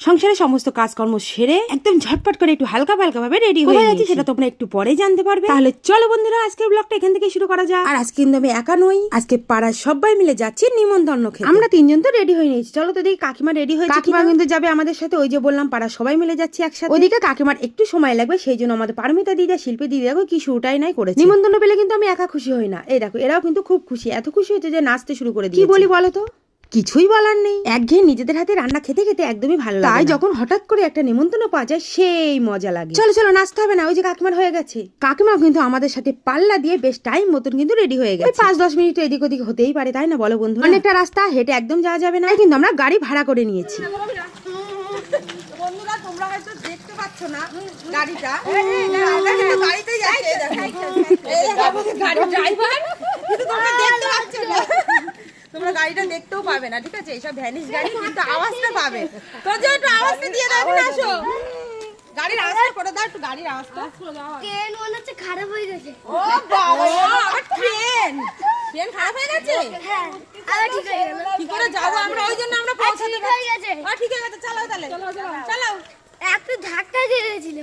সংসারের সমস্ত কাজকর্ম সেরে একদম ঝটপট করে একটু হালকা পালকা ভাবে রেডি হয়ে যাচ্ছি, সেটা তোমরা একটু পরে জানতে পারবে। তাহলে চলো বন্ধুরা, আজকের ব্লগটা এখান থেকে শুরু করা যাক। আর আজকে কিন্তু আমি একা নই, আজকে পাড়ার সবাই মিলে যাচ্ছি নিমন্ত্রণ খেতে। আমরা তিনজন তো রেডি হয়ে নিয়েছি, চলো তো দেখি কাকিমা রেডি হয়েছে। কাকিমা কিন্তু যাবে আমাদের সাথে, ওই যে বললাম পাড়ার সবাই মিলে যাচ্ছি একসাথে। ওদিকে কাকিমার একটু সময় লাগবে, সেই জন্য আমাদের পারমিতা দিদা, শিল্পী দিদি দেখো কি শুটাই নাই করেছে। নিমন্ত্রণ পেলে কিন্তু আমি একা খুশি হই না, এই দেখো এরাও কিন্তু খুব খুশি, এত খুশি হয়েছে যে নাচতে শুরু করে দিয়েছে। কি বলি বলো তো, কিছুই বলার নেই। একঘেয়ে নিজেদের হাতে রান্না খেতে খেতে একদমই ভালো লাগে। তাই যখন হঠাৎ করে একটা নিমন্ত্রণ পাওয়া যায় সেই মজা লাগে। চলো চলো নাচতে হবে না, ওই যে কাকিমার হয়ে গেছে। কাকিমাও কিন্তু আমাদের সাথে পাল্লা দিয়ে বেশ টাইম মতন কিন্তু রেডি হয়ে গেছে। 5-10 মিনিট এদিক ওদিক হতেই পারে, তাই না বলো বন্ধু? অনেকটা রাস্তা হেঁটে একদম যাওয়া যাবে না, কিন্তু আমরা গাড়ি ভাড়া করে নিয়েছি। বন্ধুরা তোমরা হয়তো দেখতে পাচ্ছ না গাড়িটা, কিন্তু গাড়িতেই যাচ্ছে, গাড়ি ড্রাইভার, কিন্তু তোমরা দেখতে পাচ্ছ না। তোমরা গাড়িটা দেখতেও পাবে না, ঠিক আছে? এইসব ভ্যানিশ গাড়ি, কিন্তু আওয়াজটা পাবে। তোর জন্য একটু আওয়াজটা দিয়ে দাও না, আসো। গাড়ির আওয়াজটা করে দাও, একটু গাড়ির আওয়াজটা। ট্রেন মনে হচ্ছে খারাপ হয়ে গেছে। ও বাবা, আবার ট্রেন খারাপ হয়ে গেছে? হ্যাঁ, আবার ঠিক হয়ে গেল। কি করে যাবো আমরা? ওই জন্য আমরা পৌঁছাতে ঠিক হয়ে গেছে। ঠিক হয়ে গেছে, চালাও তাহলে, চালাও। একটু ধাক্কা দিয়ে গেছিল।